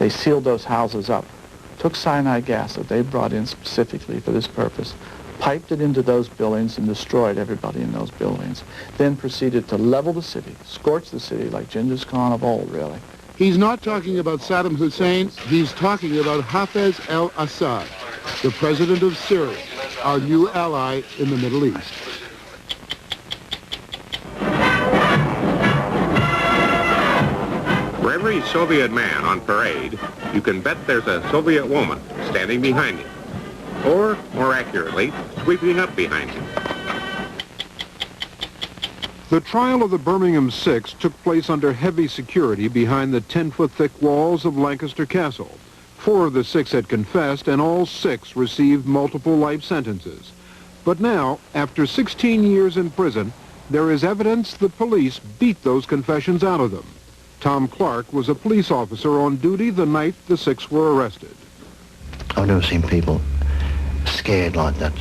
They sealed those houses up, took cyanide gas that they brought in specifically for this purpose, piped it into those buildings and destroyed everybody in those buildings, then proceeded to level the city, scorch the city like Genghis Khan of old, really. He's not talking about Saddam Hussein, he's talking about Hafez Al-Assad, the president of Syria, our new ally in the Middle East. For every Soviet man on parade, you can bet there's a Soviet woman standing behind him, or, more accurately, sweeping up behind him. The trial of the Birmingham Six took place under heavy security behind the 10-foot-thick walls of Lancaster Castle. 4 of the 6 had confessed, and all 6 received multiple life sentences. But now, after 16 years in prison, there is evidence the police beat those confessions out of them. Tom Clark was a police officer on duty the night the 6 were arrested. I've never seen people scared like that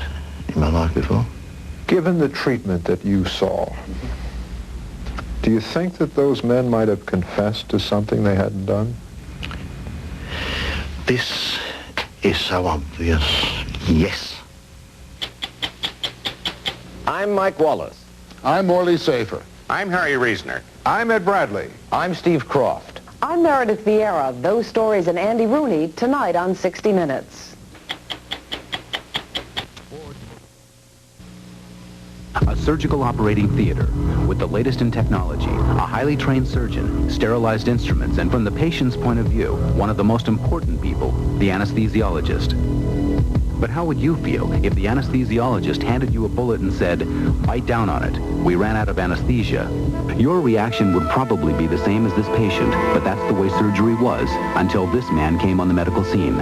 in my life before. Given the treatment that you saw, do you think that those men might have confessed to something they hadn't done? This is so obvious. Yes. I'm Mike Wallace. I'm Morley Safer. I'm Harry Reasoner. I'm Ed Bradley. I'm Steve Croft. I'm Meredith Vieira. Those stories and Andy Rooney tonight on 60 Minutes. A surgical operating theater with the latest in technology, a highly trained surgeon, sterilized instruments, and from the patient's point of view, one of the most important people, the anesthesiologist. But how would you feel if the anesthesiologist handed you a bullet and said, "Bite down on it. We ran out of anesthesia"? Your reaction would probably be the same as this patient, but that's the way surgery was until this man came on the medical scene.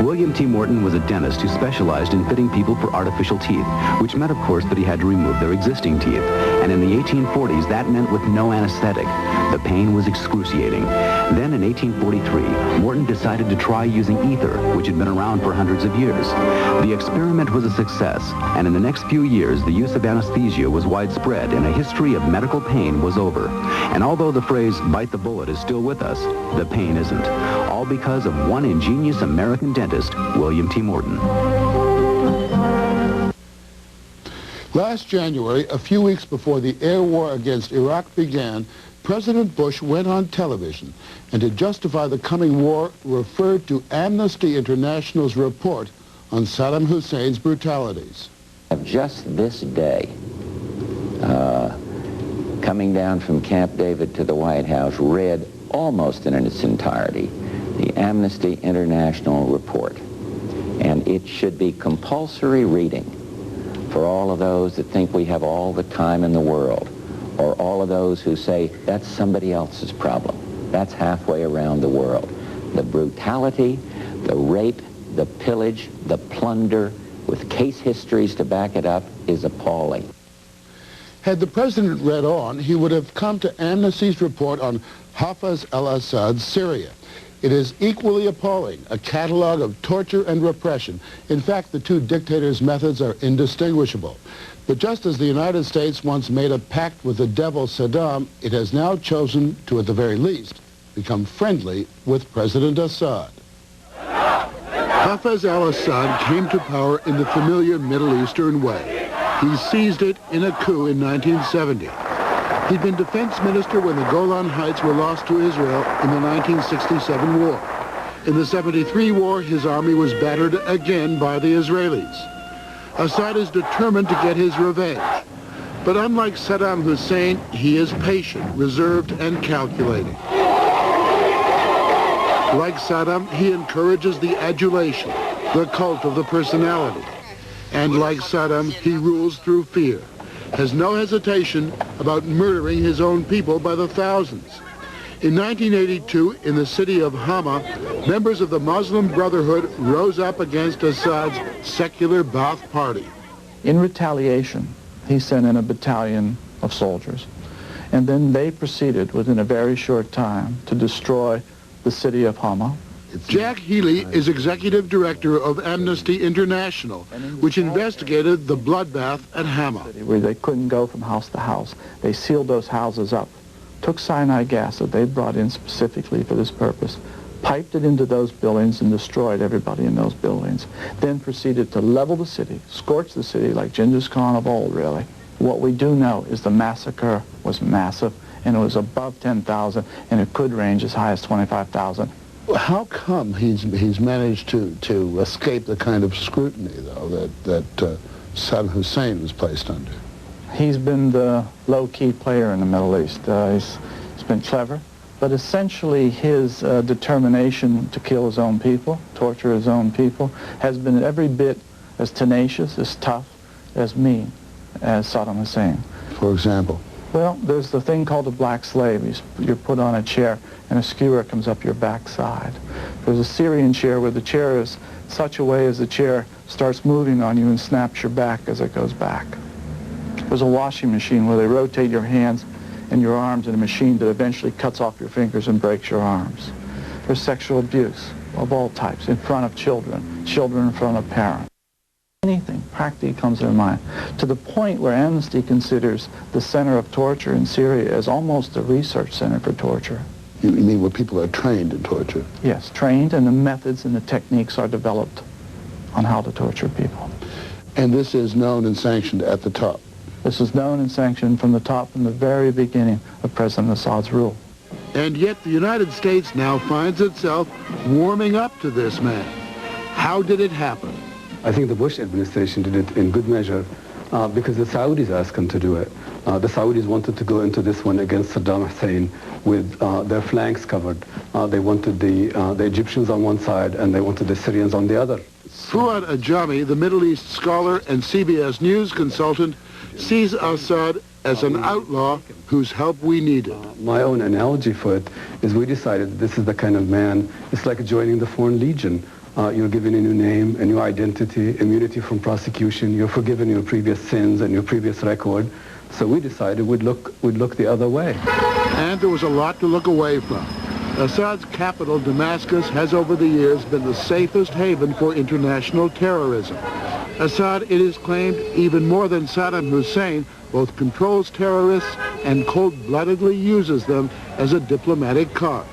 William T. Morton was a dentist who specialized in fitting people for artificial teeth, which meant, of course, that he had to remove their existing teeth. And in the 1840s, that meant with no anesthetic. The pain was excruciating. Then in 1843, Morton decided to try using ether, which had been around for hundreds of years. The experiment was a success, and in the next few years, the use of anesthesia was widespread, and a history of medical pain was over. And although the phrase, "bite the bullet," is still with us, the pain isn't. All because of one ingenious American dentist, William T. Morton. Last January, a few weeks before the air war against Iraq began, President Bush went on television and to justify the coming war referred to Amnesty International's report on Saddam Hussein's brutalities. Just this day, coming down from Camp David to the White House, read almost in its entirety the Amnesty International report. And it should be compulsory reading for all of those that think we have all the time in the world, or all of those who say that's somebody else's problem. That's halfway around the world. The brutality, the rape, the pillage, the plunder, with case histories to back it up, is appalling. Had the president read on, he would have come to Amnesty's report on Hafez Al-Assad's Syria. It is equally appalling, a catalog of torture and repression. In fact, the two dictators' methods are indistinguishable. But just as the United States once made a pact with the devil Saddam, it has now chosen to, at the very least, become friendly with President Assad. Hafez al-Assad came to power in the familiar Middle Eastern way. He seized it in a coup in 1970. He'd been defense minister when the Golan Heights were lost to Israel in the 1967 war. In the 73 war, his army was battered again by the Israelis. Assad is determined to get his revenge. But unlike Saddam Hussein, he is patient, reserved, and calculating. Like Saddam, he encourages the adulation, the cult of the personality. And like Saddam, he rules through fear, has no hesitation about murdering his own people by the thousands. In 1982, in the city of Hama, members of the Muslim Brotherhood rose up against Assad's secular Ba'ath Party. In retaliation, he sent in a battalion of soldiers, and then they proceeded within a very short time to destroy the city of Hama. Jack Healy is executive director of Amnesty International, which investigated the bloodbath at Hama. Where they couldn't go from house to house. They sealed those houses up, took cyanide gas that they brought in specifically for this purpose, piped it into those buildings and destroyed everybody in those buildings, then proceeded to level the city, scorch the city like Genghis Khan of old, really. What we do know is the massacre was massive, and it was above 10,000, and it could range as high as 25,000. How come he's managed to escape the kind of scrutiny, though, that Saddam Hussein was placed under? He's been the low-key player in the Middle East. He's been clever, but essentially his determination to kill his own people, torture his own people, has been every bit as tenacious, as tough, as mean as Saddam Hussein. For example? Well, there's the thing called a black slave. You're put on a chair and a skewer comes up your backside. There's a Syrian chair where the chair is such a way as the chair starts moving on you and snaps your back as it goes back. There's a washing machine where they rotate your hands and your arms in a machine that eventually cuts off your fingers and breaks your arms. There's sexual abuse of all types in front of children, children in front of parents. Anything practically comes to their mind, to the point where Amnesty considers the center of torture in Syria as almost a research center for torture. You mean where people are trained in torture? Yes, trained, and the methods and the techniques are developed on how to torture people. And this is known and sanctioned at the top? This is known and sanctioned from the top, from the very beginning of President Assad's rule. And yet the United States now finds itself warming up to this man. How did it happen? I think the Bush administration did it in good measure because the Saudis asked them to do it. The Saudis wanted to go into this one against Saddam Hussein with their flanks covered. They wanted the Egyptians on one side and they wanted the Syrians on the other. Fuad Ajami, the Middle East scholar and CBS News consultant, sees Assad as an outlaw whose help we needed. My own analogy for it is we decided this is the kind of man, it's like joining the Foreign Legion. You're given a new name, a new identity, immunity from prosecution. You're forgiven your previous sins and your previous record. So we decided we'd look the other way. And there was a lot to look away from. Assad's capital, Damascus, has over the years been the safest haven for international terrorism. Assad, it is claimed, even more than Saddam Hussein, both controls terrorists and cold-bloodedly uses them as a diplomatic card.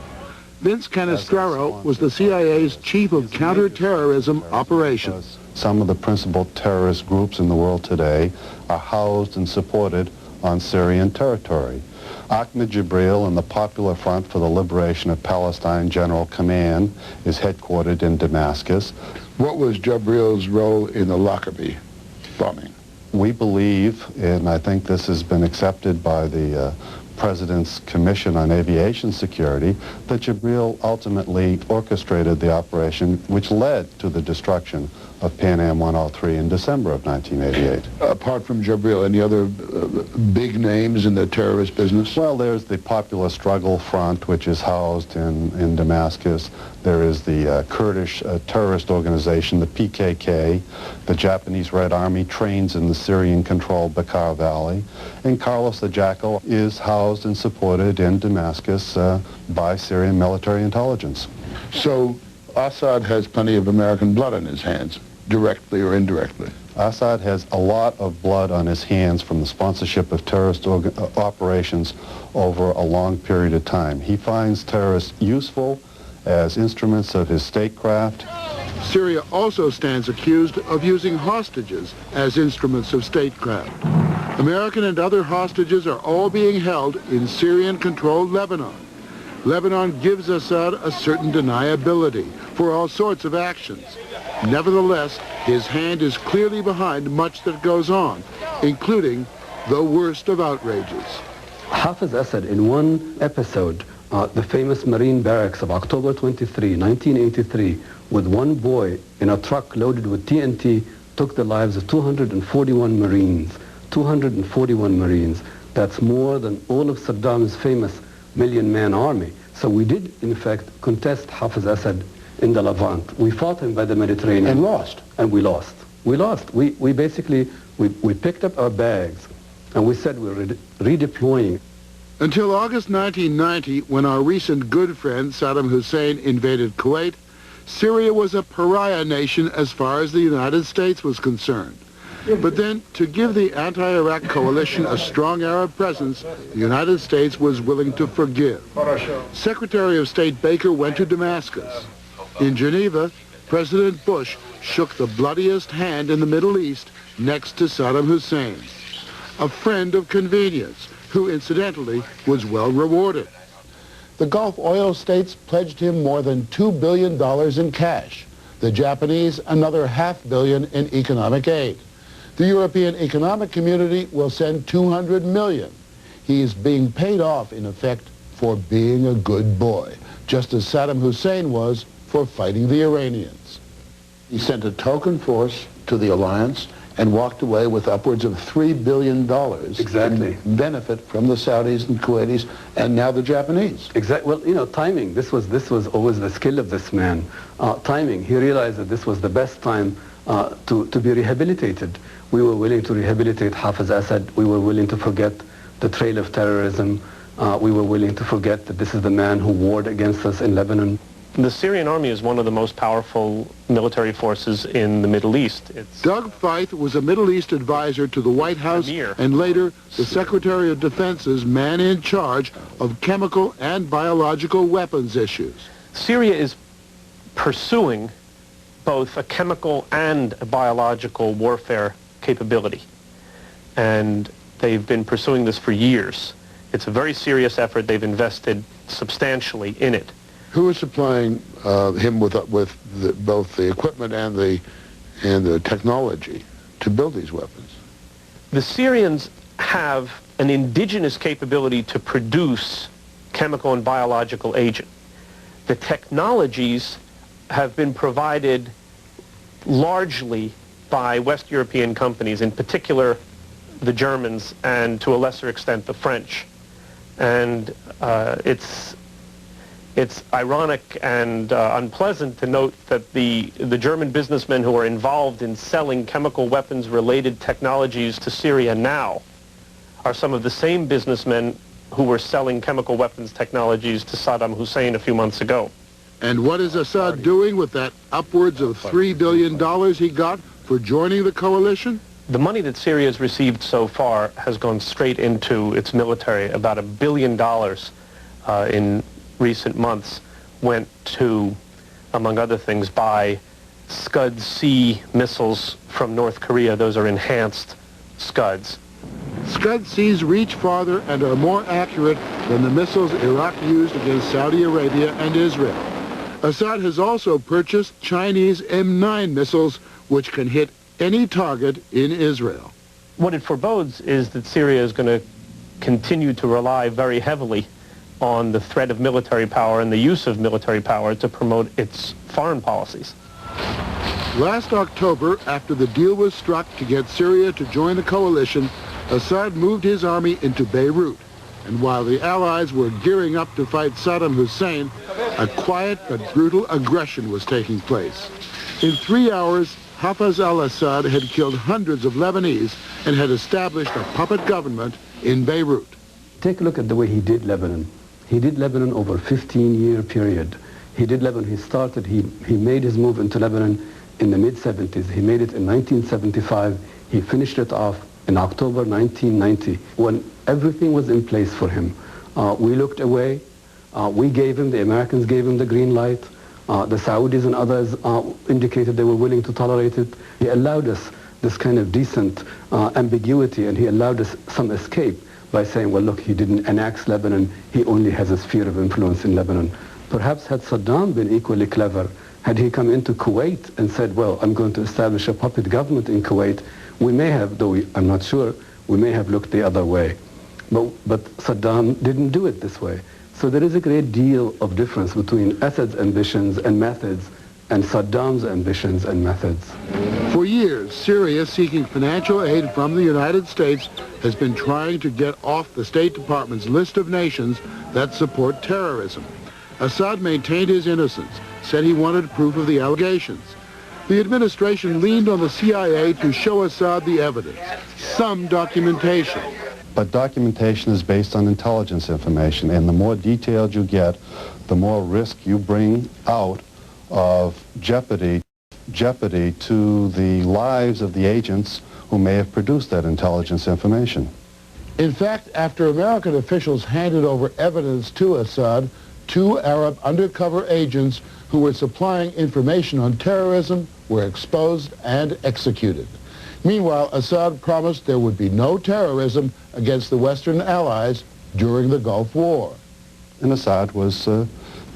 Vince Canestraro was the CIA's chief of counterterrorism operations. Some of the principal terrorist groups in the world today are housed and supported on Syrian territory. Ahmed Jibril and the Popular Front for the Liberation of Palestine General Command is headquartered in Damascus. What was Jibril's role in the Lockerbie bombing? We believe, and I think this has been accepted by the President's Commission on Aviation Security, that Jibril ultimately orchestrated the operation which led to the destruction of Pan Am 103 in December of 1988. Apart from Jibril, any other big names in the terrorist business? Well, there's the Popular Struggle Front, which is housed in Damascus. There is the Kurdish terrorist organization, the PKK. The Japanese Red Army trains in the Syrian-controlled Bekaa Valley. And Carlos the Jackal is housed and supported in Damascus by Syrian military intelligence. So Assad has plenty of American blood on his hands, directly or indirectly. Assad has a lot of blood on his hands from the sponsorship of terrorist operations over a long period of time. He finds terrorists useful as instruments of his statecraft. Syria also stands accused of using hostages as instruments of statecraft. American and other hostages are all being held in Syrian-controlled Lebanon. Lebanon gives Assad a certain deniability for all sorts of actions. Nevertheless, his hand is clearly behind much that goes on, including the worst of outrages. Hafez Assad, in one episode, the famous Marine barracks of October 23, 1983, with one boy in a truck loaded with TNT, took the lives of 241 Marines. 241 Marines. That's more than all of Saddam's famous million-man army. So we did, in fact, contest Hafez Assad in the Levant. We fought him by the Mediterranean. And lost. And we lost. We lost. We basically picked up our bags and we said we're redeploying. Until August 1990, when our recent good friend Saddam Hussein invaded Kuwait, Syria was a pariah nation as far as the United States was concerned. But then, to give the anti-Iraq coalition a strong Arab presence, the United States was willing to forgive. Secretary of State Baker went to Damascus. In Geneva, President Bush shook the bloodiest hand in the Middle East next to Saddam Hussein, a friend of convenience, who incidentally was well rewarded. The Gulf oil states pledged him more than $2 billion in cash. The Japanese, another $500 million in economic aid. The European Economic Community will send $200 million. He is being paid off, in effect, for being a good boy, just as Saddam Hussein was for fighting the Iranians. He sent a token force to the alliance and walked away with upwards of $3 billion in benefit from the Saudis and Kuwaitis and now the Japanese. Exactly. Well, you know, timing. This was always the skill of this man. Timing. He realized that this was the best time to be rehabilitated. We were willing to rehabilitate Hafez Al-Assad. We were willing to forget the trail of terrorism. We were willing to forget that this is the man who warred against us in Lebanon. The Syrian army is one of the most powerful military forces in the Middle East. Doug Feith was a Middle East advisor to the White House and later the Secretary of Defense's man in charge of chemical and biological weapons issues. Syria is pursuing both a chemical and a biological warfare capability. And they've been pursuing this for years. It's a very serious effort. They've invested substantially in it. Who is supplying him with both the equipment and the technology to build these weapons? The Syrians have an indigenous capability to produce chemical and biological agent. The technologies have been provided largely by West European companies, in particular the Germans and to a lesser extent the French. And it's ironic and unpleasant to note that the German businessmen who are involved in selling chemical weapons-related technologies to Syria now are some of the same businessmen who were selling chemical weapons technologies to Saddam Hussein a few months ago. And what is Assad doing with that upwards of $3 billion he got for joining the coalition? The money that Syria has received so far has gone straight into its military. About $1 billion in recent months went to, among other things, buy Scud-C missiles from North Korea. Those are enhanced Scuds. Scud-Cs reach farther and are more accurate than the missiles Iraq used against Saudi Arabia and Israel. Assad has also purchased Chinese M9 missiles, which can hit any target in Israel. What it forebodes is that Syria is going to continue to rely very heavily on the threat of military power and the use of military power to promote its foreign policies. Last October, after the deal was struck to get Syria to join the coalition, Assad moved his army into Beirut. And while the Allies were gearing up to fight Saddam Hussein, a quiet but brutal aggression was taking place. In 3 hours, Hafez Al-Assad had killed hundreds of Lebanese and had established a puppet government in Beirut. Take a look at the way he did Lebanon. He did Lebanon over a 15-year period. He did Lebanon. He made his move into Lebanon in the mid-70s. He made it in 1975. He finished it off in October 1990, when everything was in place for him. We looked away. The Americans gave him the green light. The Saudis and others indicated they were willing to tolerate it. He allowed us this kind of decent ambiguity, and he allowed us some escape by saying, well, look, he didn't annex Lebanon. He only has a sphere of influence in Lebanon. Perhaps had Saddam been equally clever, had he come into Kuwait and said, well, I'm going to establish a puppet government in Kuwait, we may have, though I'm not sure, we may have looked the other way. But Saddam didn't do it this way. So there is a great deal of difference between Assad's ambitions and methods and Saddam's ambitions and methods. For years, Syria, seeking financial aid from the United States, has been trying to get off the State Department's list of nations that support terrorism. Assad maintained his innocence, said he wanted proof of the allegations. The administration leaned on the CIA to show Assad the evidence, some documentation. But documentation is based on intelligence information, and the more detailed you get, the more risk you bring out of jeopardy to the lives of the agents who may have produced that intelligence information. In fact, after American officials handed over evidence to Assad, 2 Arab undercover agents who were supplying information on terrorism were exposed and executed. Meanwhile, Assad promised there would be no terrorism against the Western allies during the Gulf War. And Assad was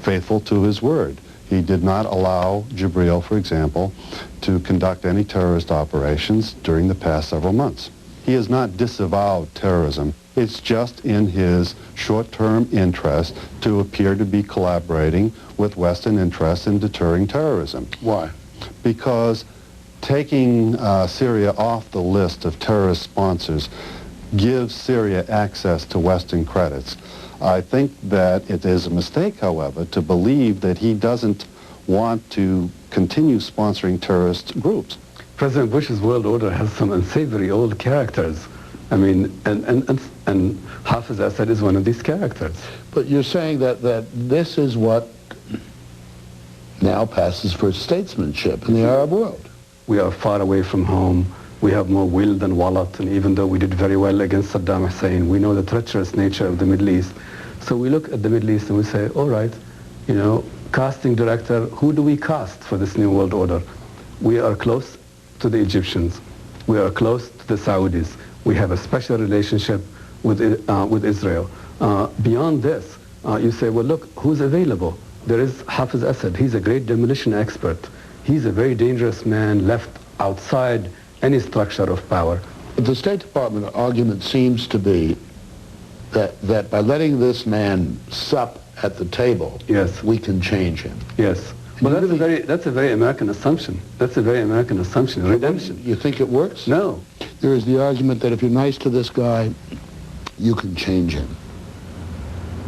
faithful to his word. He did not allow Jibril, for example, to conduct any terrorist operations during the past several months. He has not disavowed terrorism. It's just in his short-term interest to appear to be collaborating with Western interests in deterring terrorism. Why? Because taking Syria off the list of terrorist sponsors gives Syria access to Western credits. I think that it is a mistake, however, to believe that he doesn't want to continue sponsoring terrorist groups. President Bush's world order has some unsavory old characters. I mean, and Hafez Al-Assad is one of these characters. But you're saying that this is what now passes for statesmanship in the Arab world. We are far away from home. We have more will than wallet, and even though we did very well against Saddam Hussein, we know the treacherous nature of the Middle East. So we look at the Middle East and we say, all right, you know, casting director, who do we cast for this new world order? We are close to the Egyptians. We are close to the Saudis. We have a special relationship with Israel. Beyond this, you say, well, look, who's available? There is Hafez Assad. He's a great demolition expert. He's a very dangerous man left outside any structure of power. The State Department argument seems to be that by letting this man sup at the table, yes, we can change him. Yes. Well, that's a very American assumption. That's a very American assumption. Redemption. You think it works? No. There is the argument that if you're nice to this guy, you can change him.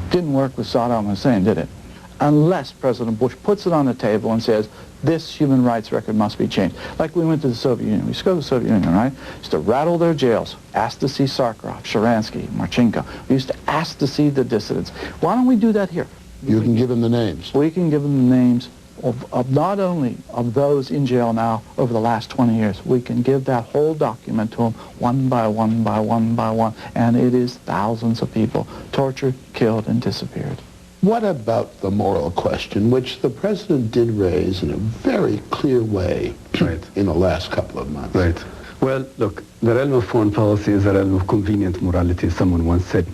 Didn't work with Saddam Hussein, did it? Unless President Bush puts it on the table and says, this human rights record must be changed. Like we went to the Soviet Union. We used to go to the Soviet Union, right? We used to rattle their jails, ask to see Sakharov, Sharansky, Marchenko. We used to ask to see the dissidents. Why don't we do that here? You can give them the names. We can give them the names of not only of those in jail now over the last 20 years. We can give that whole document to them one by one by one by one. And it is thousands of people tortured, killed, and disappeared. What about the moral question, which the president did raise in a very clear way in the last couple of months? Right. Well, look, the realm of foreign policy is a realm of convenient morality, someone once said.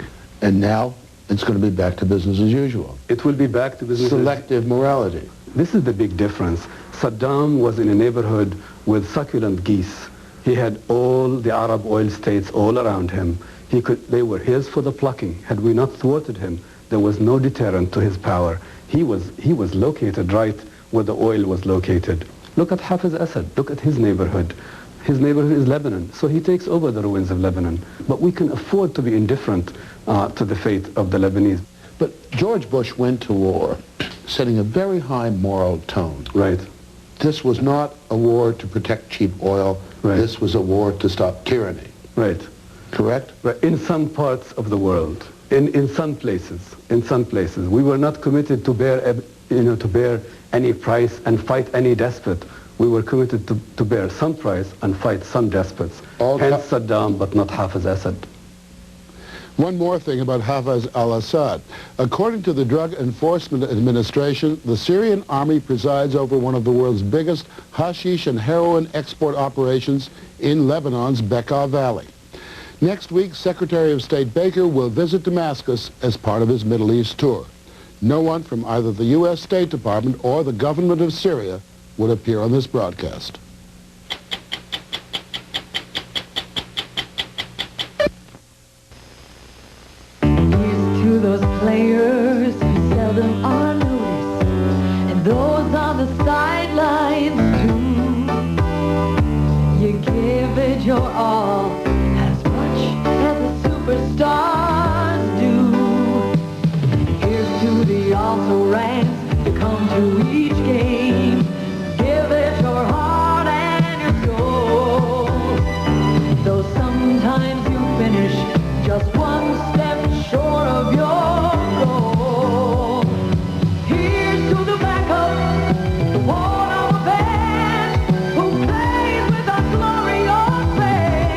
And now it's going to be back to business as usual. It will be back to business Selective morality. This is the big difference. Saddam was in a neighborhood with succulent geese. He had all the Arab oil states all around him. They were his for the plucking. Had we not thwarted him, there was no deterrent to his power. He was located right where the oil was located. Look at Hafez Assad. Look at his neighborhood. His neighborhood is Lebanon, so he takes over the ruins of Lebanon. But we can afford to be indifferent to the fate of the Lebanese. But George Bush went to war setting a very high moral tone. Right. This was not a war to protect cheap oil. Right. This was a war to stop tyranny. Right. Correct? Right. In some parts of the world. In some places, we were not committed to bear any price and fight any despot. We were committed to bear some price and fight some despots. Hence Saddam, but not Hafez Assad. One more thing about Hafez Al-Assad. According to the Drug Enforcement Administration, the Syrian army presides over one of the world's biggest hashish and heroin export operations in Lebanon's Bekaa Valley. Next week, Secretary of State Baker will visit Damascus as part of his Middle East tour. No one from either the U.S. State Department or the government of Syria would appear on this broadcast. Here's to those players who seldom are noticed, and those on the sidelines too. You give it your all, superstars do. Here's to the also ranks to come to each game. Give it your heart and your soul. Though sometimes you finish just one step short of your goal. Here's to the backup, the one on the bench, who plays with the glory of fame.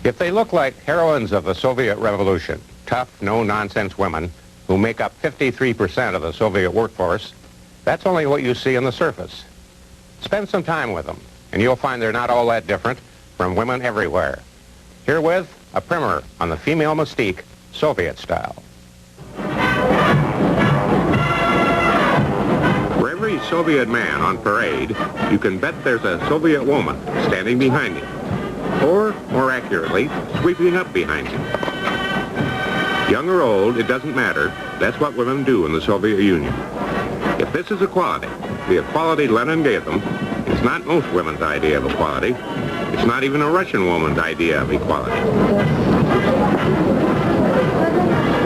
If they look like heroines of the Soviet Revolution, tough, no-nonsense women who make up 53% of the Soviet workforce, that's only what you see on the surface. Spend some time with them, and you'll find they're not all that different from women everywhere. Herewith, a primer on the female mystique, Soviet style. For every Soviet man on parade, you can bet there's a Soviet woman standing behind him. Or, more accurately, sweeping up behind him. Young or old, it doesn't matter. That's what women do in the Soviet Union. If this is equality, the equality Lenin gave them, it's not most women's idea of equality. It's not even a Russian woman's idea of equality.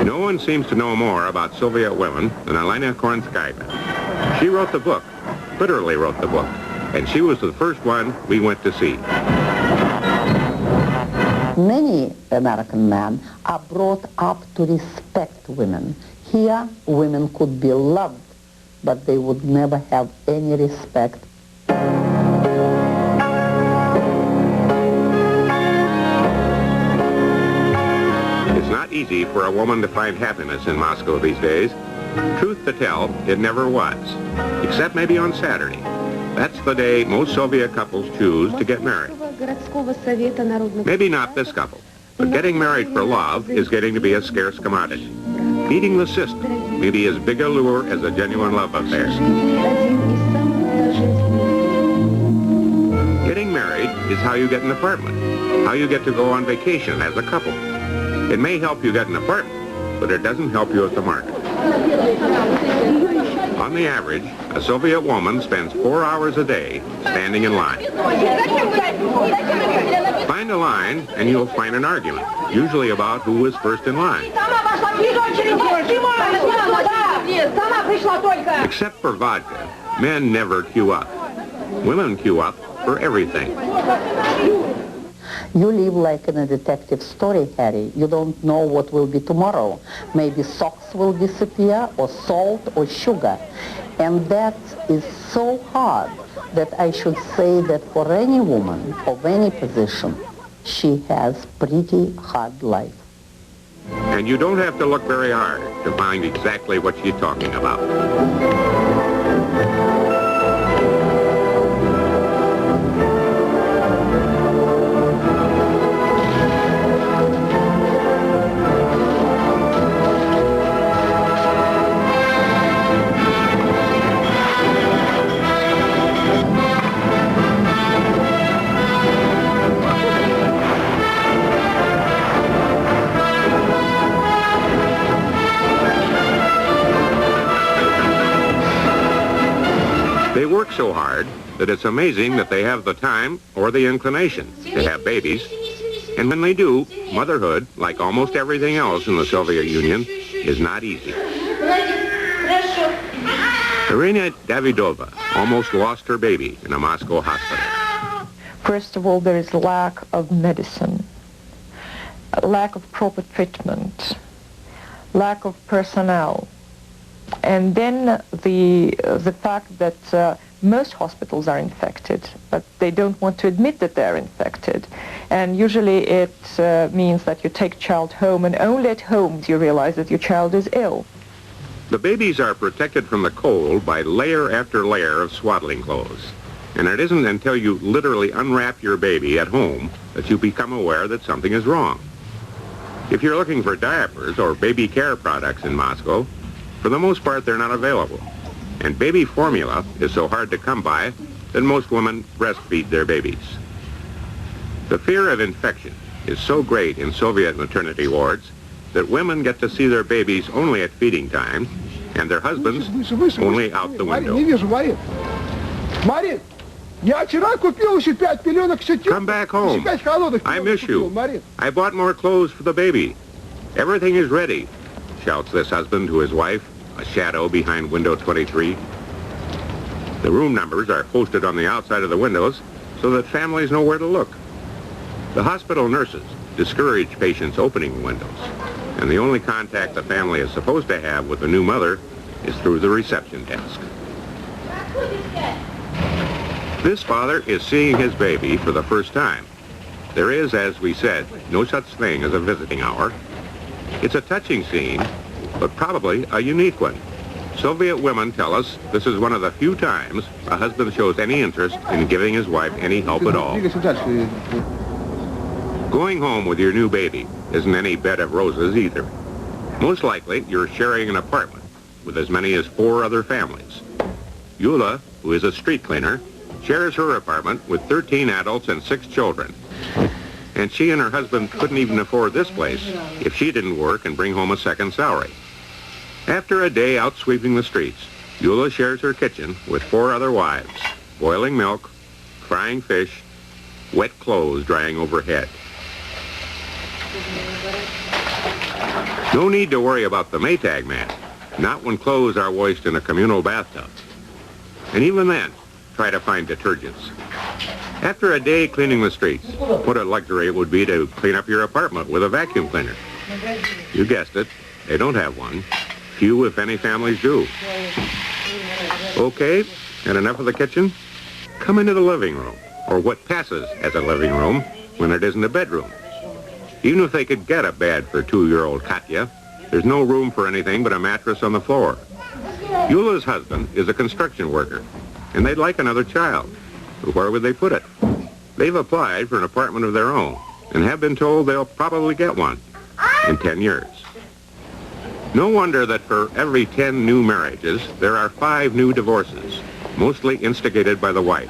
No one seems to know more about Soviet women than Elena Kornskaya. She wrote the book, literally wrote the book, and she was the first one we went to see. Many American men are brought up to respect women. Here, women could be loved, but they would never have any respect. It's not easy for a woman to find happiness in Moscow these days. Truth to tell, it never was, except maybe on Saturday. That's the day most Soviet couples choose to get married. Maybe not this couple, but getting married for love is getting to be a scarce commodity. Beating the system may be as big a lure as a genuine love affair. Getting married is how you get an apartment, how you get to go on vacation as a couple. It may help you get an apartment, but it doesn't help you at the market. On the average, a Soviet woman spends 4 hours a day standing in line. Find a line and you'll find an argument, usually about who was first in line. Except for vodka, men never queue up. Women queue up for everything. You live like in a detective story, Harry. You don't know what will be tomorrow. Maybe socks will disappear, or salt, or sugar. And that is so hard that I should say that for any woman of any position, she has pretty hard life. And you don't have to look very hard to find exactly what she's talking about. They work so hard that it's amazing that they have the time or the inclination to have babies. And when they do, motherhood, like almost everything else in the Soviet Union, is not easy. Irina Davidova almost lost her baby in a Moscow hospital. First of all, there is lack of medicine, lack of proper treatment, lack of personnel. And then the fact that most hospitals are infected, but they don't want to admit that they're infected. And usually it means that you take child home, and only at home do you realize that your child is ill. The babies are protected from the cold by layer after layer of swaddling clothes. And it isn't until you literally unwrap your baby at home that you become aware that something is wrong. If you're looking for diapers or baby care products in Moscow, for the most part, they're not available. And baby formula is so hard to come by that most women breastfeed their babies. The fear of infection is so great in Soviet maternity wards that women get to see their babies only at feeding time and their husbands only out the window. Come back home. I miss you. I bought more clothes for the baby. Everything is ready, shouts this husband to his wife, a shadow behind window 23. The room numbers are posted on the outside of the windows so that families know where to look. The hospital nurses discourage patients opening the windows, and the only contact the family is supposed to have with the new mother is through the reception desk. This father is seeing his baby for the first time. There is, as we said, no such thing as a visiting hour. It's a touching scene, but probably a unique one. Soviet women tell us this is one of the few times a husband shows any interest in giving his wife any help at all. Going home with your new baby isn't any bed of roses either. Most likely, you're sharing an apartment with as many as 4 other families. Eula, who is a street cleaner, shares her apartment with 13 adults and 6 children. And she and her husband couldn't even afford this place if she didn't work and bring home a second salary. After a day out sweeping the streets, Eula shares her kitchen with 4 other wives, boiling milk, frying fish, wet clothes drying overhead. No need to worry about the Maytag man, not when clothes are washed in a communal bathtub. And even then, try to find detergents. After a day cleaning the streets, what a luxury it would be to clean up your apartment with a vacuum cleaner. You guessed it, they don't have one. Few, if any, families do. Okay, and enough of the kitchen? Come into the living room, or what passes as a living room when it isn't a bedroom. Even if they could get a bed for 2-year-old Katya, there's no room for anything but a mattress on the floor. Eula's husband is a construction worker, and they'd like another child. But where would they put it? They've applied for an apartment of their own, and have been told they'll probably get one in 10 years. No wonder that for every 10 new marriages, there are 5 new divorces, mostly instigated by the wife.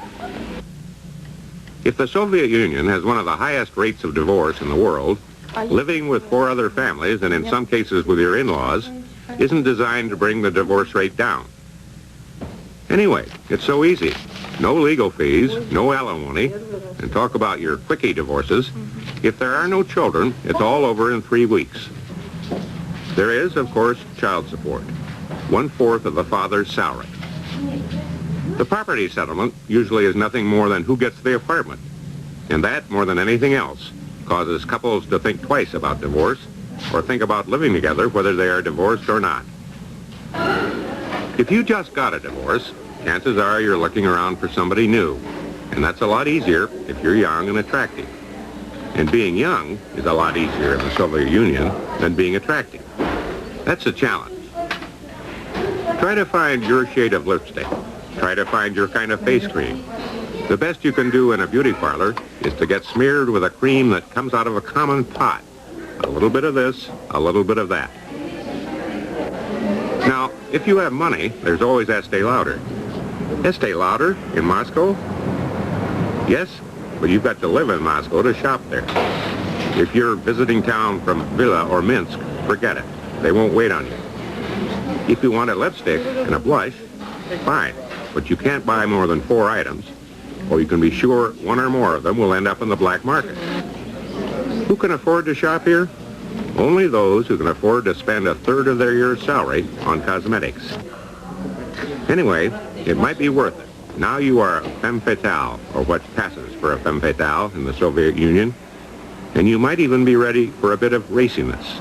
If the Soviet Union has one of the highest rates of divorce in the world, living with 4 other families, and in some cases with your in-laws, isn't designed to bring the divorce rate down. Anyway, it's so easy. No legal fees, no alimony, and talk about your quickie divorces. If there are no children, it's all over in 3 weeks. There is, of course, child support, 1/4 of the father's salary. The property settlement usually is nothing more than who gets the apartment, and that, more than anything else, causes couples to think twice about divorce, or think about living together whether they are divorced or not. If you just got a divorce, chances are you're looking around for somebody new, and that's a lot easier if you're young and attractive. And being young is a lot easier in the Soviet Union than being attractive. That's a challenge. Try to find your shade of lipstick. Try to find your kind of face cream. The best you can do in a beauty parlor is to get smeared with a cream that comes out of a common pot. A little bit of this, a little bit of that. Now, if you have money, there's always Estee Lauder. Estee Lauder in Moscow? Yes, but you've got to live in Moscow to shop there. If you're visiting town from Villa or Minsk, forget it. They won't wait on you. If you want a lipstick and a blush, fine, but you can't buy more than 4 items, or you can be sure 1 or more of them will end up in the black market. Who can afford to shop here? Only those who can afford to spend 1/3 of their year's salary on cosmetics. Anyway, it might be worth it. Now you are a femme fatale, or what passes for a femme fatale in the Soviet Union, and you might even be ready for a bit of raciness.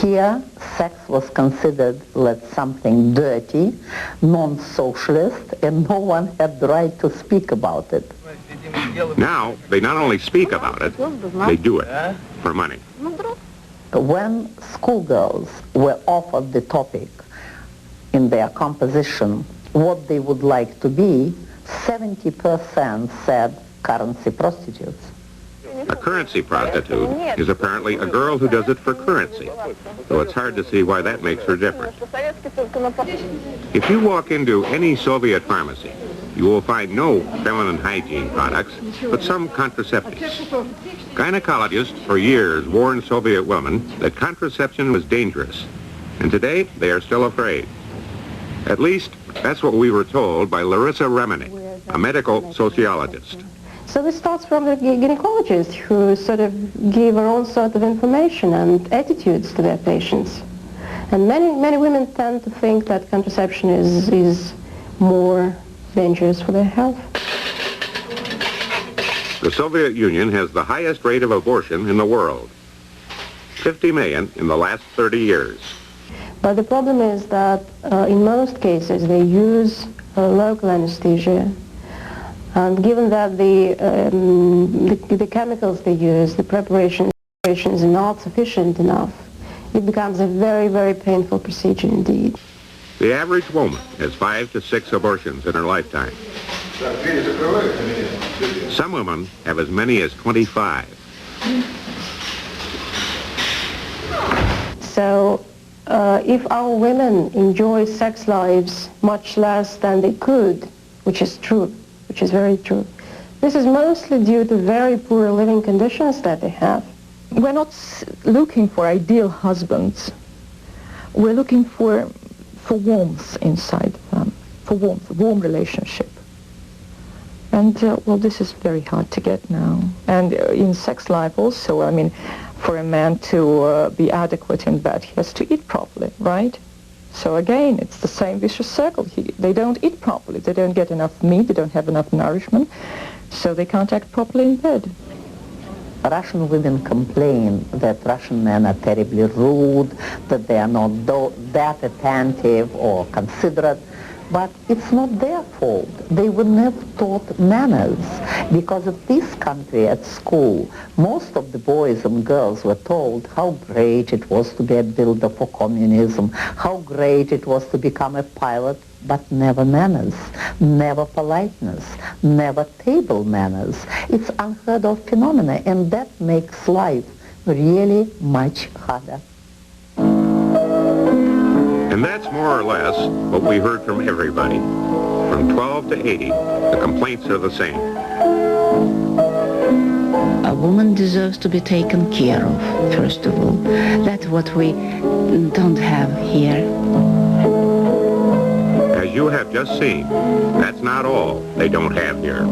Here, sex was considered like something dirty, non-socialist, and no one had the right to speak about it. Now, they not only speak about it, they do it for money. When schoolgirls were offered the topic in their composition, what they would like to be, 70% said currency prostitutes. A currency prostitute is apparently a girl who does it for currency, so it's hard to see why that makes her different. If you walk into any Soviet pharmacy, you will find no feminine hygiene products, but some contraceptives. Gynecologists for years warned Soviet women that contraception was dangerous, and today they are still afraid. At least, that's what we were told by Larissa Remenik, a medical sociologist. So this starts from the gynecologists who sort of give their own sort of information and attitudes to their patients. And many women tend to think that contraception is more dangerous for their health. The Soviet Union has the highest rate of abortion in the world. 50 million in the last 30 years. But the problem is that in most cases they use local anesthesia, And given that the chemicals they use, the preparations are not sufficient enough, it becomes a very, very painful procedure indeed. The average woman has 5 to 6 abortions in her lifetime. Some women have as many as 25. So if our women enjoy sex lives much less than they could, which is true, which is very true, this is mostly due to very poor living conditions that they have. We're not looking for ideal husbands. We're looking for warmth inside them, for warmth, a warm relationship. And, well, this is very hard to get now. And in sex life also, I mean, for a man to be adequate in bed, he has to eat properly, right? So again, it's the same vicious circle. They don't eat properly. They don't get enough meat. They don't have enough nourishment. So they can't act properly in bed. Russian women complain that Russian men are terribly rude, that they are not that attentive or considerate, but it's not their fault. They were never taught manners, because of this country at school, most of the boys and girls were told how great it was to be a builder for communism, how great it was to become a pilot, but never manners, never politeness, never table manners. It's unheard of phenomena, and that makes life really much harder. And that's more or less what we heard from everybody. From 12 to 80, the complaints are the same. A woman deserves to be taken care of, first of all. That's what we don't have here. As you have just seen, that's not all they don't have here.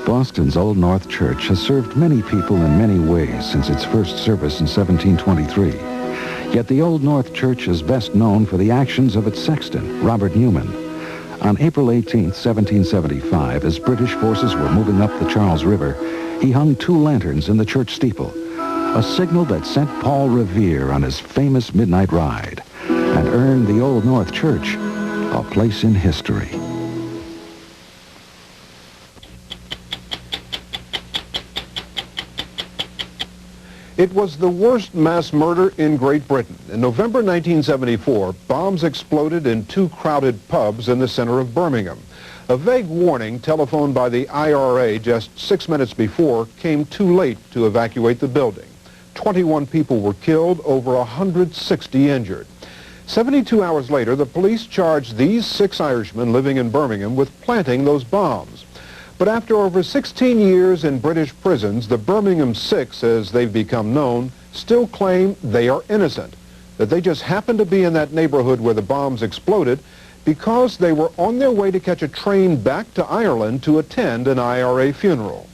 Boston's Old North Church has served many people in many ways since its first service in 1723. Yet the Old North Church is best known for the actions of its sexton, Robert Newman. On April 18, 1775, as British forces were moving up the Charles River, he hung 2 lanterns in the church steeple, a signal that sent Paul Revere on his famous midnight ride and earned the Old North Church a place in history. It was the worst mass murder in Great Britain. In November 1974, bombs exploded in 2 crowded pubs in the center of Birmingham. A vague warning telephoned by the IRA just 6 minutes before came too late to evacuate the building. 21 people were killed, over 160 injured. 72 hours later, the police charged these 6 Irishmen living in Birmingham with planting those bombs. But after over 16 years in British prisons, the Birmingham Six, as they've become known, still claim they are innocent, that they just happened to be in that neighborhood where the bombs exploded because they were on their way to catch a train back to Ireland to attend an IRA funeral.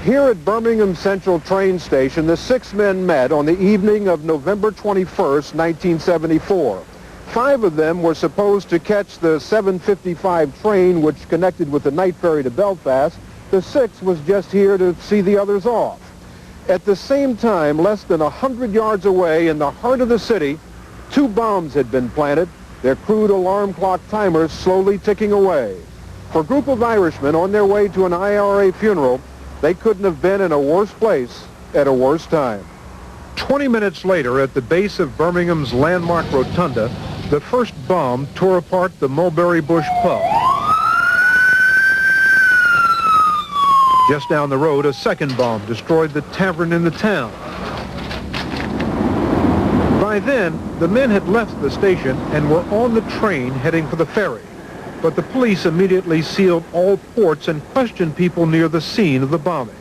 Here at Birmingham Central train station, the 6 men met on the evening of November 21st, 1974. 5 of them were supposed to catch the 7:55 train which connected with the night ferry to Belfast. The 6th was just here to see the others off. At the same time, less than 100 yards away in the heart of the city, 2 bombs had been planted, their crude alarm clock timers slowly ticking away. For a group of Irishmen on their way to an IRA funeral, they couldn't have been in a worse place at a worse time. 20 minutes later, at the base of Birmingham's landmark rotunda, the first bomb tore apart the Mulberry Bush pub. Just down the road, a second bomb destroyed the tavern in the town. By then, the men had left the station and were on the train heading for the ferry. But the police immediately sealed all ports and questioned people near the scene of the bombings.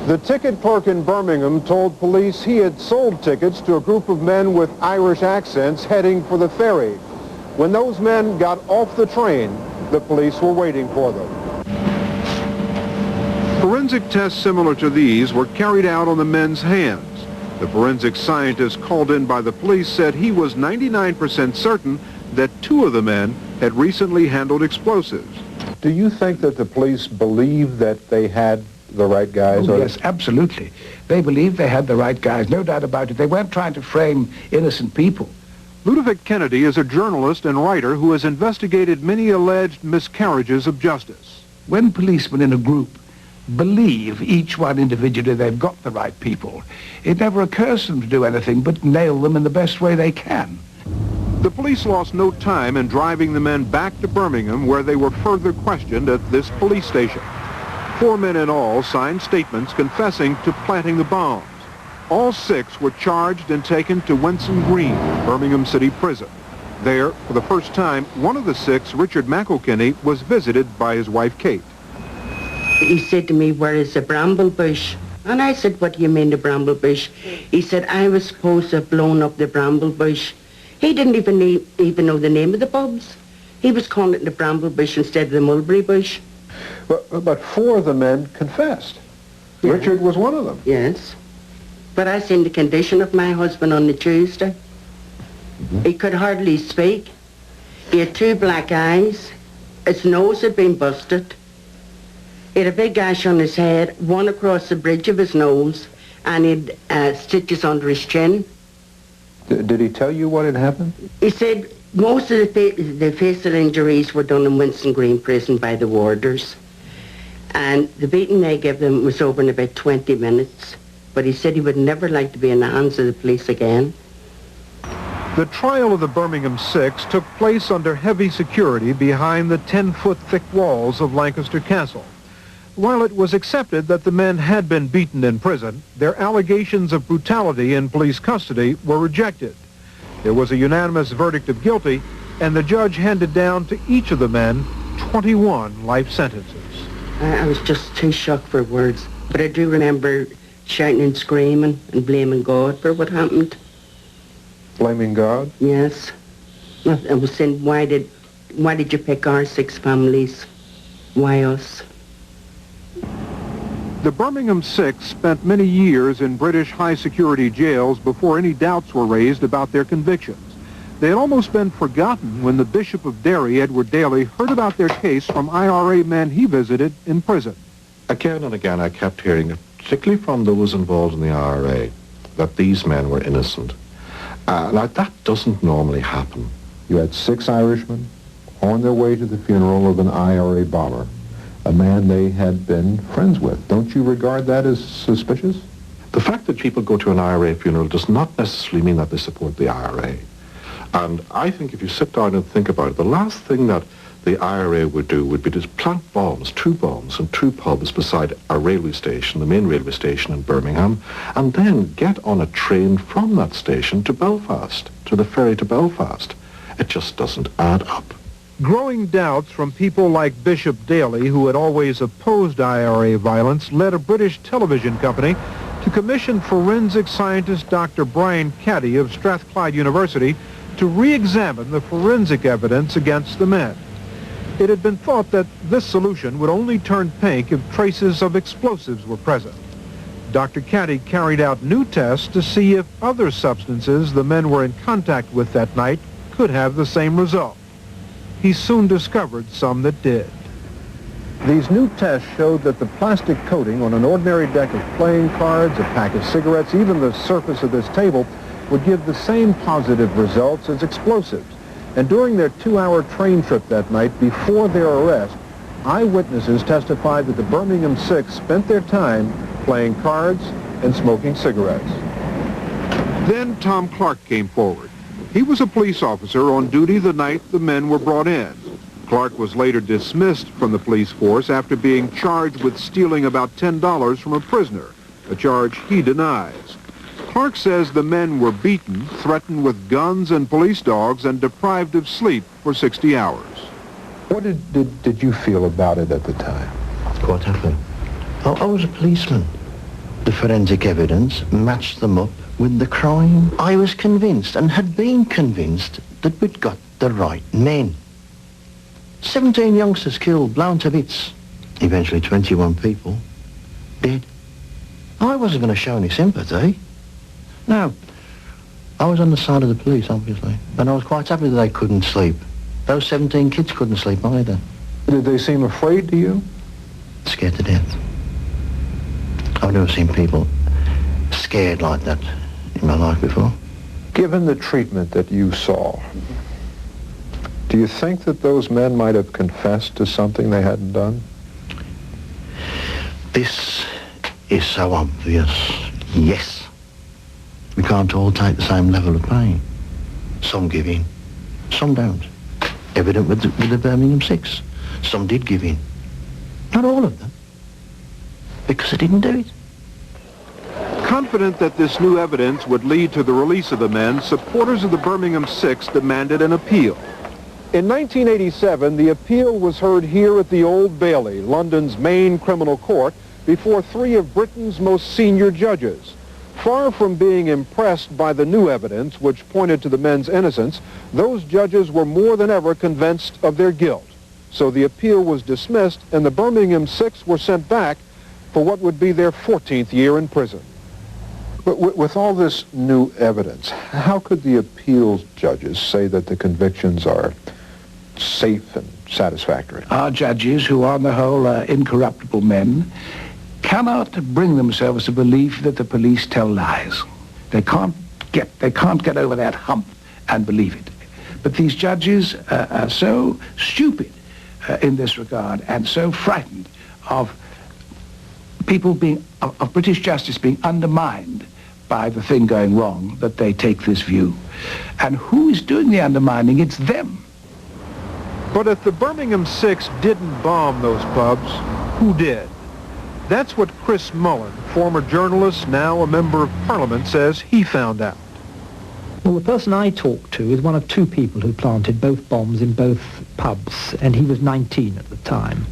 The ticket clerk in Birmingham told police he had sold tickets to a group of men with Irish accents heading for the ferry. When those men got off the train, the police were waiting for them. Forensic tests similar to these were carried out on the men's hands. The forensic scientist called in by the police said he was 99% certain that 2 of the men had recently handled explosives. Do you think that the police believed that they had the right guys? Oh, yes, absolutely. They believed they had the right guys, no doubt about it. They weren't trying to frame innocent people. Ludovic Kennedy is a journalist and writer who has investigated many alleged miscarriages of justice. When policemen in a group believe each one individually they've got the right people, it never occurs to them to do anything but nail them in the best way they can. The police lost no time in driving the men back to Birmingham, where they were further questioned at this police station. 4 men in all signed statements confessing to planting the bombs. All 6 were charged and taken to Winson Green, Birmingham City Prison. There, for the first time, one of the 6, Richard McElkinney, was visited by his wife, Kate. He said to me, "Where is the bramble bush?" And I said, "What do you mean the bramble bush?" He said, "I was supposed to have blown up the bramble bush." He didn't even know the name of the pubs. He was calling it the bramble bush instead of the mulberry bush. But 4 of the men confessed. Yeah. Richard was one of them. Yes. But I seen the condition of my husband on the Tuesday. He could hardly speak. He had 2 black eyes. His nose had been busted. He had a big gash on his head, one across the bridge of his nose, and he had stitches under his chin. Did he tell you what had happened? He said most of the facial injuries were done in Winson Green Prison by the warders. And the beating they gave them was over in about 20 minutes. But he said he would never like to be in the hands of the police again. The trial of the Birmingham Six took place under heavy security behind the 10-foot thick walls of Lancaster Castle. While it was accepted that the men had been beaten in prison, their allegations of brutality in police custody were rejected. There was a unanimous verdict of guilty, and the judge handed down to each of the men 21 life sentences. I was just too shocked for words, but I do remember shouting and screaming and blaming God for what happened. Blaming God? Yes. I was saying, why did you pick our 6 families? Why us? The Birmingham Six spent many years in British high-security jails before any doubts were raised about their convictions. They had almost been forgotten when the Bishop of Derry, Edward Daly, heard about their case from IRA men he visited in prison. Again and again I kept hearing, particularly from those involved in the IRA, that these men were innocent. Now that doesn't normally happen. You had 6 Irishmen on their way to the funeral of an IRA bomber, a man they had been friends with. Don't you regard that as suspicious? The fact that people go to an IRA funeral does not necessarily mean that they support the IRA. And I think if you sit down and think about it, the last thing that the IRA would do would be to plant bombs, 2 bombs in 2 pubs beside a railway station, the main railway station in Birmingham, and then get on a train from that station to Belfast, to the ferry to Belfast. It just doesn't add up. Growing doubts from people like Bishop Daly, who had always opposed IRA violence, led a British television company to commission forensic scientist Dr. Brian Caddy of Strathclyde University to re-examine the forensic evidence against the men. It had been thought that this solution would only turn pink if traces of explosives were present. Dr. Caddy carried out new tests to see if other substances the men were in contact with that night could have the same result. He soon discovered some that did. These new tests showed that the plastic coating on an ordinary deck of playing cards, a pack of cigarettes, even the surface of this table would give the same positive results as explosives. And during their 2-hour train trip that night before their arrest, eyewitnesses testified that the Birmingham Six spent their time playing cards and smoking cigarettes. Then Tom Clark came forward. He was a police officer on duty the night the men were brought in. Clark was later dismissed from the police force after being charged with stealing about $10 from a prisoner, a charge he denies. Clark says the men were beaten, threatened with guns and police dogs, and deprived of sleep for 60 hours. What did you feel about it at the time? What happened? I was a policeman. The forensic evidence matched them up with the crime. I was convinced, and had been convinced, that we'd got the right men. 17 youngsters killed, blown to bits. Eventually 21 people dead. I wasn't going to show any sympathy. No. I was on the side of the police, obviously. And I was quite happy that they couldn't sleep. Those 17 kids couldn't sleep either. Did they seem afraid to you? Scared to death. I've never seen people scared like that in my life before. Given the treatment that you saw, do you think that those men might have confessed to something they hadn't done? This is so obvious. Yes. We can't all take the same level of pain. Some give in, some don't. Evident with the Birmingham Six. Some did give in. Not all of them. Because they didn't do it. Confident that this new evidence would lead to the release of the men, supporters of the Birmingham Six demanded an appeal. In 1987, the appeal was heard here at the Old Bailey, London's main criminal court, before 3 of Britain's most senior judges. Far from being impressed by the new evidence, which pointed to the men's innocence, those judges were more than ever convinced of their guilt. So the appeal was dismissed, and the Birmingham Six were sent back for what would be their 14th year in prison. But with all this new evidence, how could the appeals judges say that the convictions are safe and satisfactory? Our judges, who are on the whole incorruptible men, cannot bring themselves to believe that the police tell lies. They can't get over that hump and believe it. But these judges are so stupid in this regard and so frightened of people of British justice being undermined by the thing going wrong that they take this view. And who is doing the undermining? It's them. But if the Birmingham Six didn't bomb those pubs, who did? That's what Chris Mullen, former journalist, now a member of Parliament, says he found out. Well, the person I talked to is one of 2 people who planted both bombs in both pubs, and he was 19 at the time.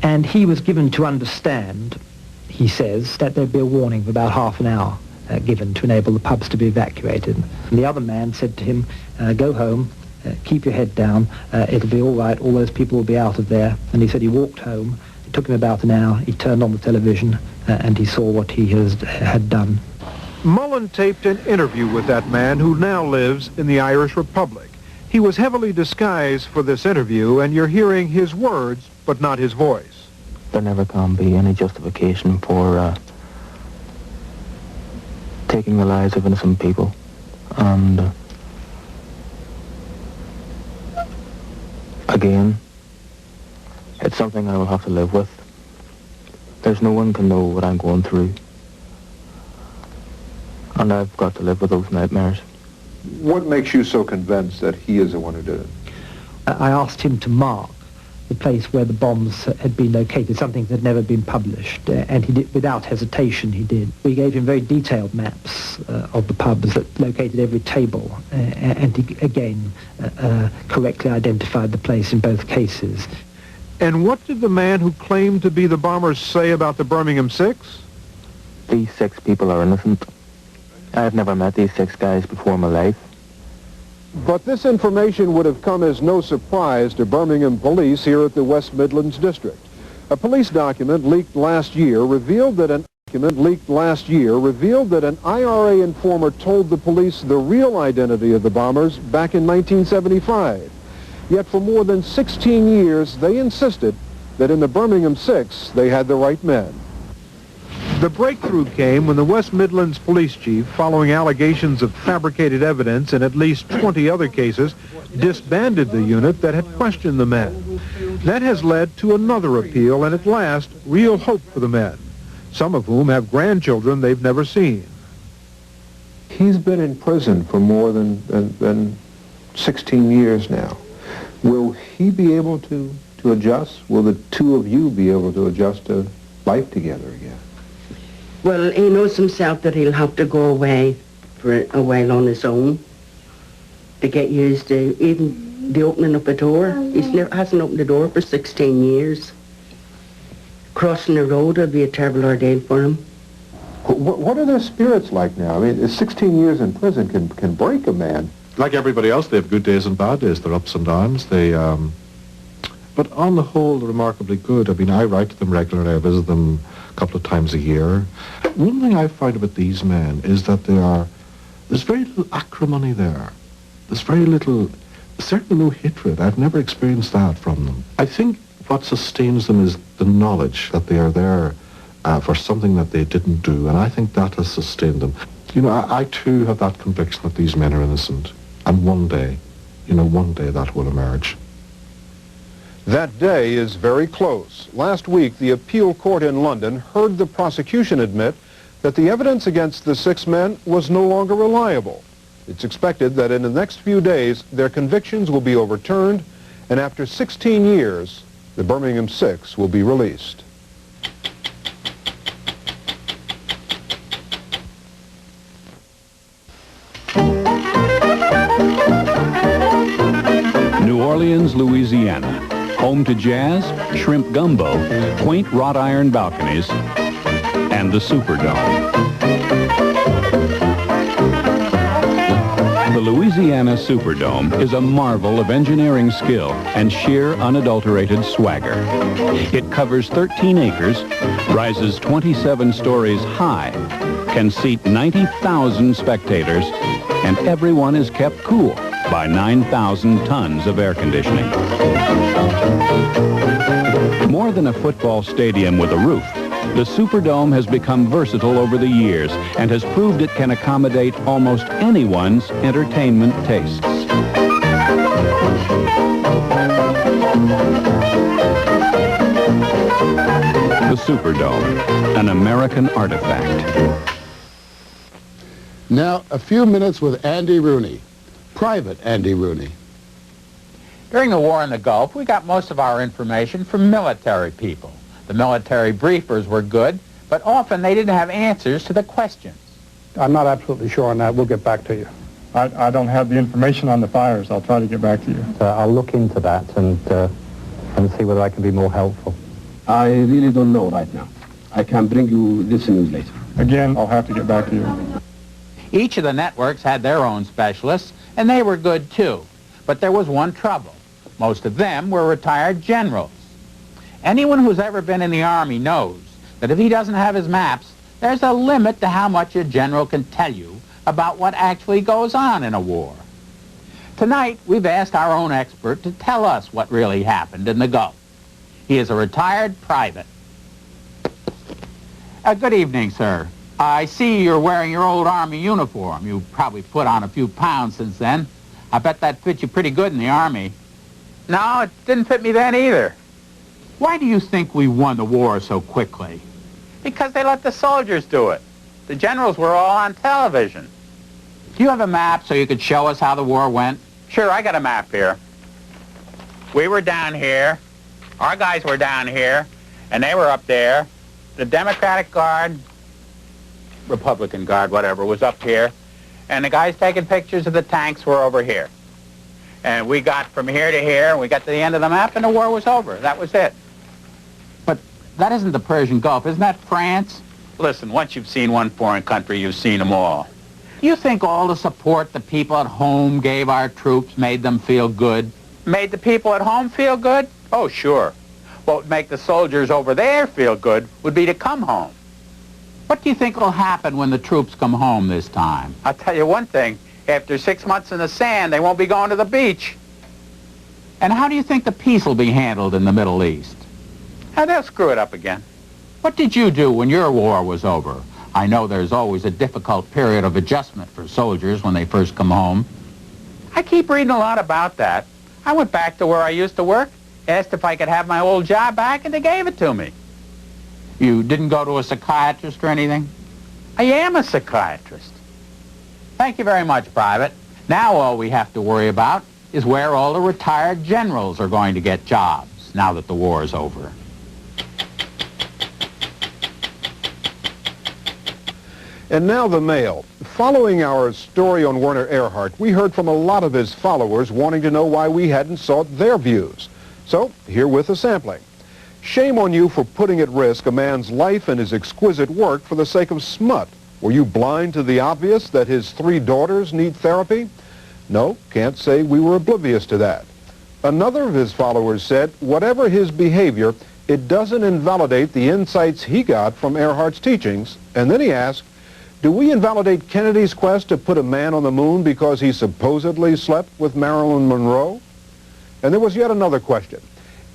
And he was given to understand, he says, that there'd be a warning of about half an hour given to enable the pubs to be evacuated. And the other man said to him, go home, keep your head down, it'll be all right, all those people will be out of there. And he said he walked home. It took him about an hour. He turned on the television and he saw what he had done. Mullen taped an interview with that man who now lives in the Irish Republic. He was heavily disguised for this interview, and you're hearing his words, but not his voice. There never can be any justification for taking the lives of innocent people. And again, it's something I will have to live with. There's no one can know what I'm going through. And I've got to live with those nightmares. What makes you so convinced that he is the one who did it? I asked him to mark the place where the bombs had been located, something that had never been published, and he did, without hesitation he did. We gave him very detailed maps of the pubs that located every table, and he again correctly identified the place in both cases. And what did the man who claimed to be the bombers say about the Birmingham Six? These 6 people are innocent. I've never met these 6 guys before in my life. But this information would have come as no surprise to Birmingham police here at the West Midlands District. A police document leaked last year revealed that an IRA informer told the police the real identity of the bombers back in 1975. Yet for more than 16 years, they insisted that in the Birmingham Six, they had the right men. The breakthrough came when the West Midlands police chief, following allegations of fabricated evidence in at least 20 other cases, disbanded the unit that had questioned the men. That has led to another appeal and at last, real hope for the men, some of whom have grandchildren they've never seen. He's been in prison for more than 16 years now. Will he be able to adjust? Will the two of you be able to adjust to life together again? Well, he knows himself that he'll have to go away for a while on his own to get used to even the opening of a door. Hasn't opened the door for 16 years. Crossing the road will be a terrible ordeal for him. What are their spirits like now? I mean, 16 years in prison can break a man. Like everybody else, they have good days and bad days. They're ups and downs. But on the whole, they're remarkably good. I mean, I write to them regularly. I visit them a couple of times a year. One thing I find about these men is that there's very little acrimony there. There's certainly no hatred. I've never experienced that from them. I think what sustains them is the knowledge that they are there for something that they didn't do, and I think that has sustained them. You know, I too have that conviction that these men are innocent, and one day that will emerge. That day is very close. Last week, the appeal court in London heard the prosecution admit that the evidence against the 6 men was no longer reliable. It's expected that in the next few days, their convictions will be overturned, and after 16 years, the Birmingham Six will be released. New Orleans, Louisiana. Home to jazz, shrimp gumbo, quaint wrought iron balconies, and the Superdome. The Louisiana Superdome is a marvel of engineering skill and sheer unadulterated swagger. It covers 13 acres, rises 27 stories high, can seat 90,000 spectators, and everyone is kept cool by 9,000 tons of air conditioning. More than a football stadium with a roof, the Superdome has become versatile over the years and has proved it can accommodate almost anyone's entertainment tastes. The Superdome, an American artifact. Now, a few minutes with Andy Rooney, Private Andy Rooney. During the war in the Gulf, we got most of our information from military people. The military briefers were good, but often they didn't have answers to the questions. I'm not absolutely sure on that. We'll get back to you. I don't have the information on the fires. I'll try to get back to you. I'll look into that and see whether I can be more helpful. I really don't know right now. I can bring you this news later. Again, I'll have to get back to you. Each of the networks had their own specialists, and they were good too. But there was one trouble. Most of them were retired generals. Anyone who's ever been in the Army knows that if he doesn't have his maps, there's a limit to how much a general can tell you about what actually goes on in a war. Tonight, we've asked our own expert to tell us what really happened in the Gulf. He is a retired private. Good evening, sir. I see you're wearing your old Army uniform. You've probably put on a few pounds since then. I bet that fit you pretty good in the Army. No, it didn't fit me then either. Why do you think we won the war so quickly? Because they let the soldiers do it. The generals were all on television. Do you have a map so you could show us how the war went? Sure, I got a map here. We were down here. Our guys were down here. And they were up there. The Democratic Guard, Republican Guard, whatever, was up here. And the guys taking pictures of the tanks were over here. And we got from here to here, and we got to the end of the map, and the war was over. That was it. But that isn't the Persian Gulf. Isn't that France? Listen, once you've seen one foreign country, you've seen them all. You think all the support the people at home gave our troops made them feel good? Made the people at home feel good? Oh, sure. What would make the soldiers over there feel good would be to come home. What do you think will happen when the troops come home this time? I'll tell you one thing. After 6 months in the sand, they won't be going to the beach. And how do you think the peace will be handled in the Middle East? They'll screw it up again. What did you do when your war was over? I know there's always a difficult period of adjustment for soldiers when they first come home. I keep reading a lot about that. I went back to where I used to work, asked if I could have my old job back, and they gave it to me. You didn't go to a psychiatrist or anything? I am a psychiatrist. Thank you very much, Private. Now all we have to worry about is where all the retired generals are going to get jobs now that the war is over. And now the mail. Following our story on Werner Erhard, we heard from a lot of his followers wanting to know why we hadn't sought their views. So, herewith a sampling. Shame on you for putting at risk a man's life and his exquisite work for the sake of smut. Were you blind to the obvious that his 3 daughters need therapy? No, can't say we were oblivious to that. Another of his followers said, whatever his behavior, it doesn't invalidate the insights he got from Erhard's teachings. And then he asked, do we invalidate Kennedy's quest to put a man on the moon because he supposedly slept with Marilyn Monroe? And there was yet another question.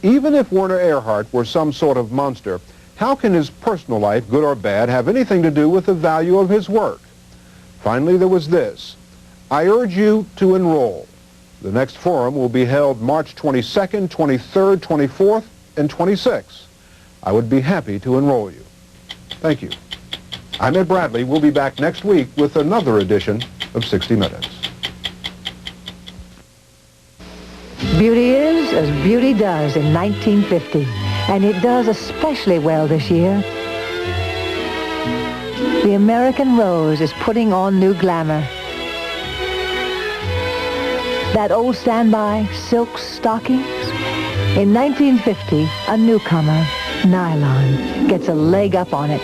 Even if Werner Erhard were some sort of monster, how can his personal life, good or bad, have anything to do with the value of his work? Finally, there was this. I urge you to enroll. The next forum will be held March 22nd, 23rd, 24th, and 26th. I would be happy to enroll you. Thank you. I'm Ed Bradley. We'll be back next week with another edition of 60 Minutes. Beauty is as beauty does in 1950, and it does especially well this year. The American rose is putting on new glamour. That old standby silk stockings? In 1950, a newcomer, nylon, gets a leg up on it.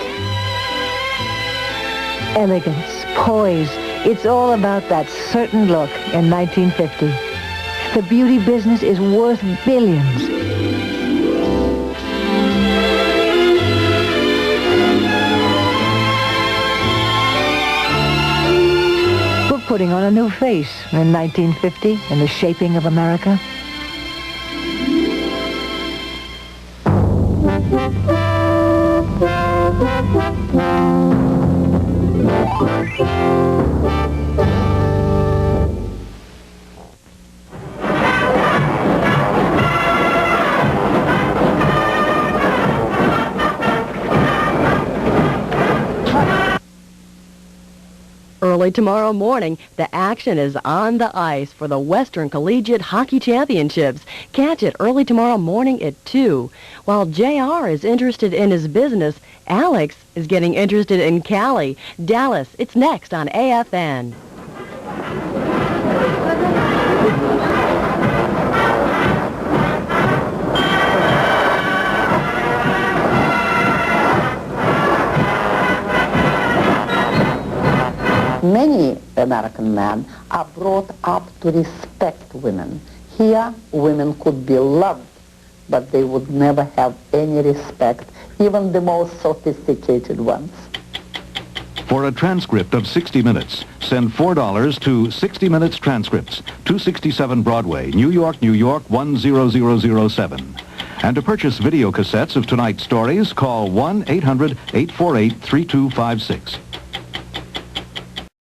Elegance, poise, it's all about that certain look in 1950. The beauty business is worth billions. We're putting on a new face in 1950 in the shaping of America. Early tomorrow morning, the action is on the ice for the Western Collegiate Hockey Championships. Catch it early tomorrow morning at 2. While JR is interested in his business, Alex is getting interested in Cali. Dallas, it's next on AFN. Many American men are brought up to respect women. Here, women could be loved, but they would never have any respect, even the most sophisticated ones. For a transcript of 60 Minutes, send $4 to 60 Minutes Transcripts, 267 Broadway, New York, New York, 10007. And to purchase video cassettes of tonight's stories, call 1-800-848-3256.